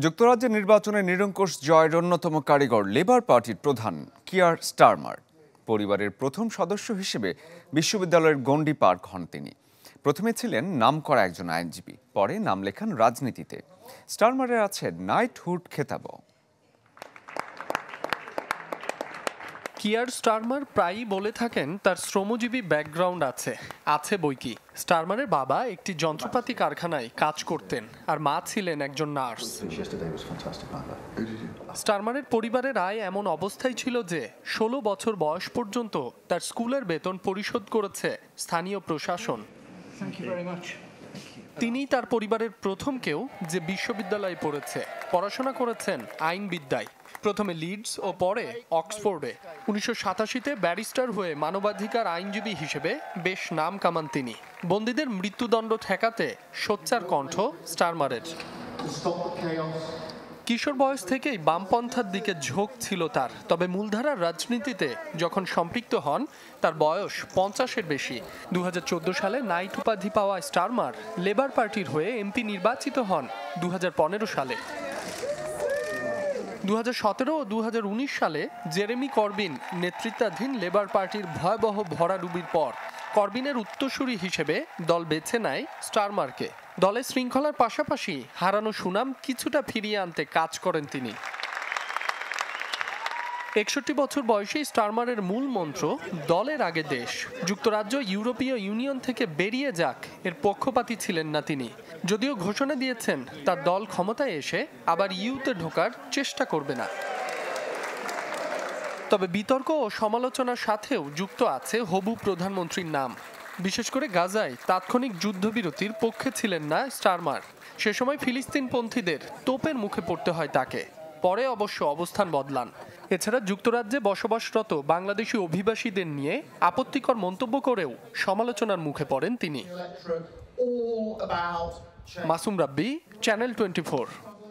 যুক্তরাজ্যের নির্বাচনে নিরঙ্কুশ জয়ের অন্যতম কারিগর লেবার পার্টির প্রধান কিয়ার স্টারমার পরিবারের প্রথম সদস্য হিসেবে বিশ্ববিদ্যালয়ের গণ্ডি পার হন তিনি। প্রথমে ছিলেন নামকরা একজন আইনজীবী, পরে নাম লেখান রাজনীতিতে। স্টারমারের আছে নাইটহুড খেতাবও। কিয়ার স্টারমার প্রায়ই বলে থাকেন তার শ্রমজীবী ব্যাকগ্রাউন্ড আছে বইকি। স্টারমারের বাবা একটি যন্ত্রপাতি কারখানায় কাজ করতেন আর মা ছিলেন একজন নার্স। স্টারমারের পরিবারের আয় এমন অবস্থায় ছিল যে 16 বছর বয়স পর্যন্ত তার স্কুলের বেতন পরিশোধ করেছে স্থানীয় প্রশাসন। তিনি তার পরিবারের প্রথম কেউ যে বিশ্ববিদ্যালয়ে পড়েছে। পড়াশোনা করেছেন আইনবিদ্যায়, প্রথমে লিডস ও পরে অক্সফোর্ডে। 1987-তে ব্যারিস্টার হয়ে মানবাধিকার আইনজীবী হিসেবে বেশ নাম কামান তিনি। বন্দীদের মৃত্যুদণ্ড ঠেকাতে সোচ্চার কণ্ঠ স্টারমারের। কিশোর বয়স থেকেই বামপন্থার দিকে ঝোঁক ছিল তার, তবে মূলধারার রাজনীতিতে যখন সম্পৃক্ত হন তার বয়স 50-এর বেশি। 2014 সালে নাইট উপাধি পাওয়া স্টারমার লেবার পার্টির হয়ে এমপি নির্বাচিত হন 2015 সালে। 2017 ও 2019 সালে জেরেমি করবিন নেতৃত্বাধীন লেবার পার্টির ভয়াবহ ভরাডুবির পর করবিনের উত্তরসূরি হিসেবে দল বেছে নেয় স্টারমারকে। দলের শৃঙ্খলার পাশাপাশি হারানো সুনাম কিছুটা ফিরিয়ে আনতে কাজ করেন তিনি। 61 বছর বয়সী স্টারমারের মূল মন্ত্র দলের আগে দেশ। যুক্তরাজ্য ইউরোপীয় ইউনিয়ন থেকে বেরিয়ে যাক এর পক্ষপাতী ছিলেন না তিনি, যদিও ঘোষণা দিয়েছেন তার দল ক্ষমতায় এসে আবার ইউতে ঢোকার চেষ্টা করবে না। তবে বিতর্ক ও সমালোচনার সাথেও যুক্ত আছে হবু প্রধানমন্ত্রীর নাম। বিশেষ করে গাজায় তাৎক্ষণিক যুদ্ধবিরতির পক্ষে ছিলেন না স্টারমার। সে সময় ফিলিস্তিনপন্থীদের তোপের মুখে পড়তে হয় তাকে। পরে অবশ্য অবস্থান বদলান। এছাড়া যুক্তরাজ্যে বসবাসরত বাংলাদেশি অভিবাসীদের নিয়ে আপত্তিকর মন্তব্য করেও সমালোচনার মুখে পড়েন তিনি। মাসুম রাব্বি, চ্যানেল 24।